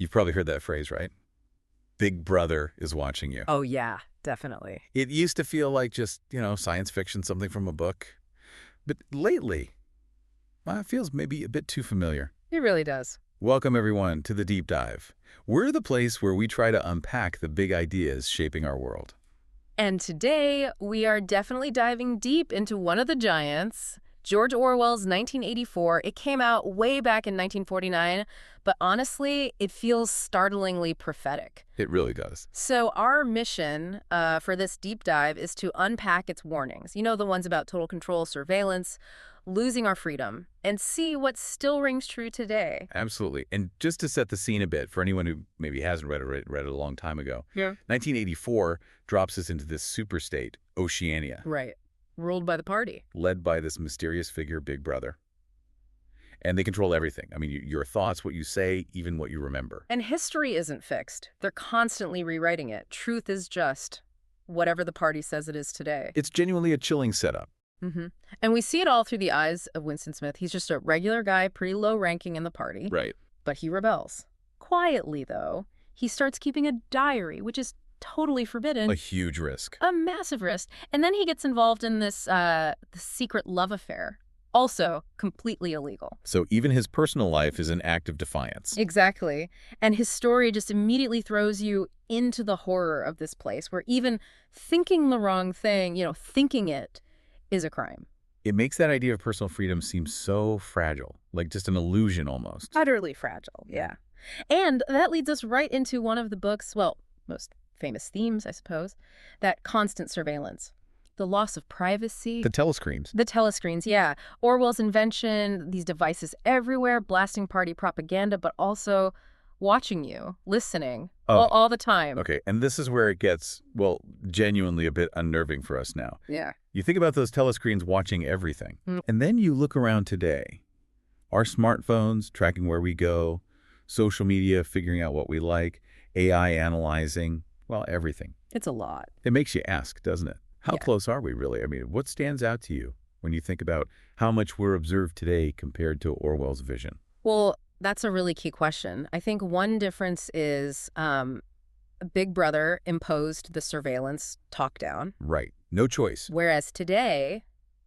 You've probably heard that phrase, right? Big Brother is watching you. Oh, yeah, definitely. It used to feel like just, science fiction, something from a book. But lately, well, it feels maybe a bit too familiar. It really does. Welcome, everyone, to The Deep Dive. We're the place where we try to unpack the big ideas shaping our world. And today, we are definitely diving deep into one of the giants, George Orwell's 1984. It came out way back in 1949, but honestly, it feels startlingly prophetic. It really does. So our mission for this deep dive is to unpack its warnings. You know, the ones about total control, surveillance, losing our freedom, and see what still rings true today. Absolutely. And just to set the scene a bit, for anyone who maybe hasn't read it a long time ago, 1984 drops us into this superstate, Oceania. Right. Ruled by the party. Led by this mysterious figure, Big Brother. And they control everything. I mean, your thoughts, what you say, even what you remember. And history isn't fixed. They're constantly rewriting it. Truth is just whatever the party says it is today. It's genuinely a chilling setup. And we see it all through the eyes of Winston Smith. He's just a regular guy, pretty low ranking in the party. Right. But he rebels. Quietly, though, he starts keeping a diary, which is totally forbidden. A huge risk. A massive risk. And then he gets involved in this secret love affair. Also completely illegal. So even his personal life is an act of defiance. Exactly. And his story just immediately throws you into the horror of this place where even thinking the wrong thing, thinking it, is a crime. It makes that idea of personal freedom seem so fragile, like just an illusion almost. Utterly fragile, yeah. And that leads us right into one of the book's, most famous themes, I suppose, that constant surveillance. The loss of privacy. The telescreens. The telescreens, yeah. Orwell's invention, these devices everywhere, blasting party propaganda, but also watching you, listening, all the time. Okay, and this is where it gets, genuinely a bit unnerving for us now. Yeah. You think about those telescreens watching everything, and then you look around today. Our smartphones tracking where we go, social media figuring out what we like, AI analyzing, everything. It's a lot. It makes you ask, doesn't it? How close are we really? I mean, what stands out to you when you think about how much we're observed today compared to Orwell's vision? Well, that's a really key question. I think one difference is Big Brother imposed the surveillance talk-down. Right. No choice. Whereas today,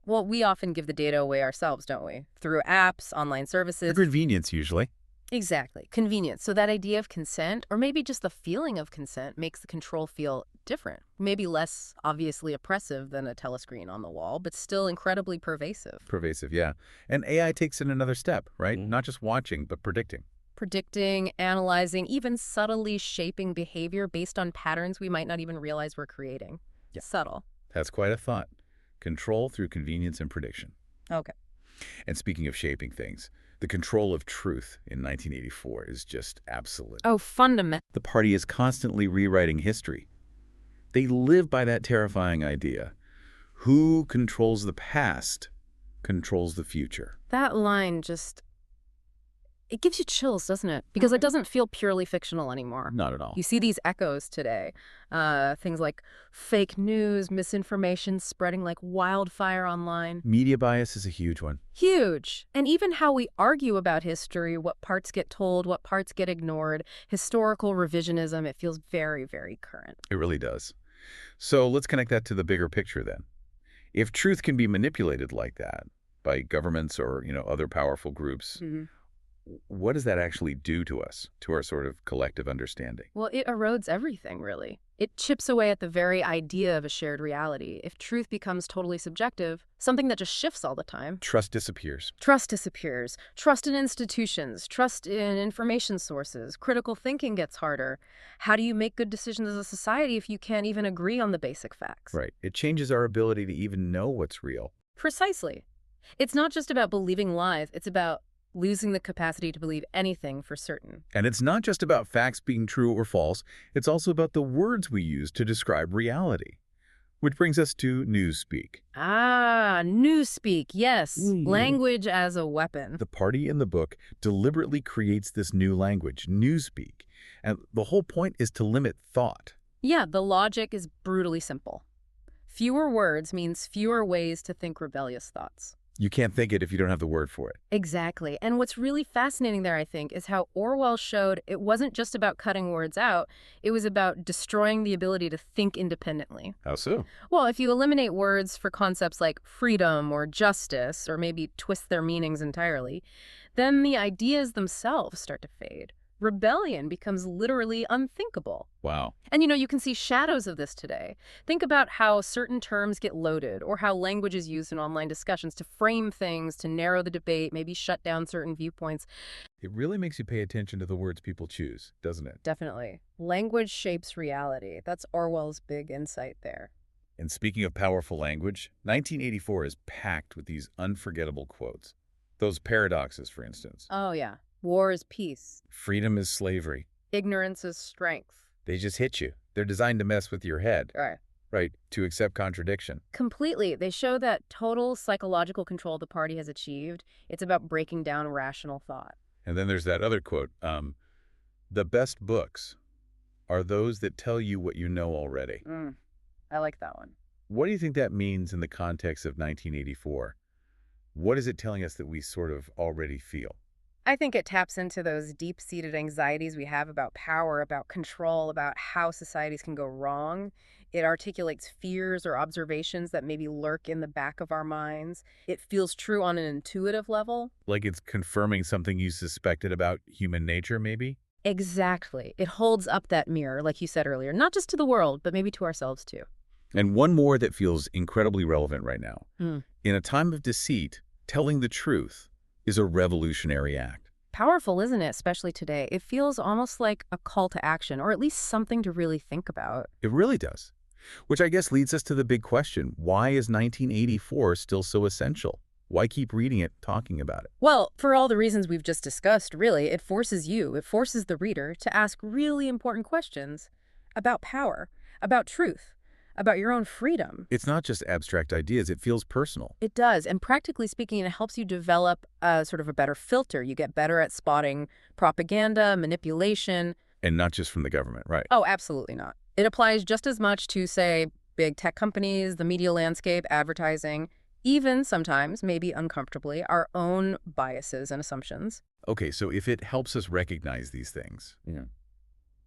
we often give the data away ourselves, don't we? Through apps, online services. For convenience, usually. Exactly. Convenience. So that idea of consent, or maybe just the feeling of consent, makes the control feel different. Maybe less obviously oppressive than a telescreen on the wall, but still incredibly pervasive. Pervasive, yeah. And AI takes it another step, right? Not just watching, but predicting. Predicting, analyzing, even subtly shaping behavior based on patterns we might not even realize we're creating. Yeah. Subtle. That's quite a thought. Control through convenience and prediction. Okay. And speaking of shaping things, the control of truth in 1984 is just absolute. Oh, fundamental. The party is constantly rewriting history. They live by that terrifying idea. Who controls the past controls the future. That line it gives you chills, doesn't it? Because it doesn't feel purely fictional anymore. Not at all. You see these echoes today. Things like fake news, misinformation spreading like wildfire online. Media bias is a huge one. Huge. And even how we argue about history, what parts get told, what parts get ignored, historical revisionism, it feels very, very current. It really does. So let's connect that to the bigger picture then. If truth can be manipulated like that by governments or, other powerful groups, what does that actually do to us, to our sort of collective understanding? Well, it erodes everything, really. It chips away at the very idea of a shared reality. If truth becomes totally subjective, something that just shifts all the time. Trust disappears. Trust disappears. Trust in institutions, trust in information sources. Critical thinking gets harder. How do you make good decisions as a society if you can't even agree on the basic facts? Right. It changes our ability to even know what's real. Precisely. It's not just about believing lies. It's about losing the capacity to believe anything for certain. And it's not just about facts being true or false. It's also about the words we use to describe reality. Which brings us to Newspeak. Newspeak, yes. Language as a weapon. The party in the book deliberately creates this new language, Newspeak. And the whole point is to limit thought. Yeah, the logic is brutally simple. Fewer words means fewer ways to think rebellious thoughts. You can't think it if you don't have the word for it. Exactly. And what's really fascinating there, I think, is how Orwell showed it wasn't just about cutting words out, it was about destroying the ability to think independently. How so? Well, if you eliminate words for concepts like freedom or justice, or maybe twist their meanings entirely, then the ideas themselves start to fade. Rebellion becomes literally unthinkable. Wow. And you can see shadows of this today. Think about how certain terms get loaded or how language is used in online discussions to frame things, to narrow the debate, maybe shut down certain viewpoints. It really makes you pay attention to the words people choose, doesn't it? Definitely. Language shapes reality. That's Orwell's big insight there. And speaking of powerful language, 1984 is packed with these unforgettable quotes. Those paradoxes, for instance. Oh, yeah. War is peace. Freedom is slavery. Ignorance is strength. They just hit you. They're designed to mess with your head. Right. Right, to accept contradiction. Completely. They show that total psychological control the party has achieved. It's about breaking down rational thought. And then there's that other quote. The best books are those that tell you what you know already. I like that one. What do you think that means in the context of 1984? What is it telling us that we sort of already feel? I think it taps into those deep-seated anxieties we have about power, about control, about how societies can go wrong. It articulates fears or observations that maybe lurk in the back of our minds. It feels true on an intuitive level. Like it's confirming something you suspected about human nature, maybe? Exactly. It holds up that mirror, like you said earlier, not just to the world, but maybe to ourselves too. And one more that feels incredibly relevant right now. Hmm. In a time of deceit, telling the truth is a revolutionary act. Powerful, isn't it, especially today? It feels almost like a call to action, or at least something to really think about. It really does. Which I guess leads us to the big question. Why is 1984 still so essential? Why keep reading it, talking about it? Well, for all the reasons we've just discussed, really, it forces the reader to ask really important questions about power, about truth, about your own freedom. It's not just abstract ideas. It feels personal. It does. And practically speaking, it helps you develop sort of a better filter. You get better at spotting propaganda, manipulation. And not just from the government, right? Oh, absolutely not. It applies just as much to, say, big tech companies, the media landscape, advertising, even sometimes, maybe uncomfortably, our own biases and assumptions. Okay, so if it helps us recognize these things,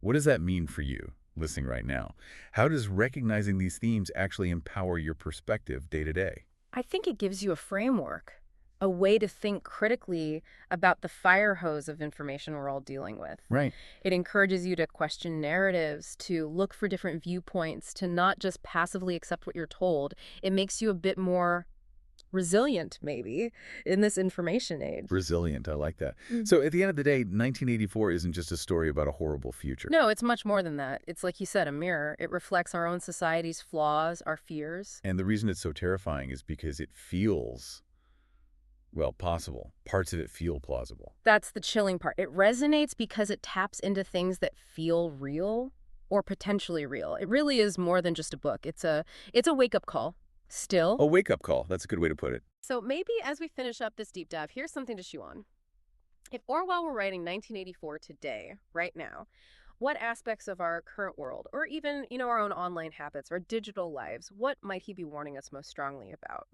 what does that mean for you listening right now? How does recognizing these themes actually empower your perspective day to day? I think it gives you a framework, a way to think critically about the fire hose of information we're all dealing with. Right. It encourages you to question narratives, to look for different viewpoints, to not just passively accept what you're told. It makes you a bit more resilient, maybe, in this information age. Resilient, I like that. So at the end of the day, 1984 isn't just a story about a horrible future. No, it's much more than that. It's like you said, a mirror. It reflects our own society's flaws, our fears. And the reason it's so terrifying is because it feels, well, possible. Parts of it feel plausible. That's the chilling part. It resonates because it taps into things that feel real or potentially real. It really is more than just a book. It's a wake-up call. Still. A wake-up call. That's a good way to put it. So maybe as we finish up this deep dive, here's something to chew on. If Orwell were writing 1984 today, right now, what aspects of our current world, or even, our own online habits or digital lives, what might he be warning us most strongly about?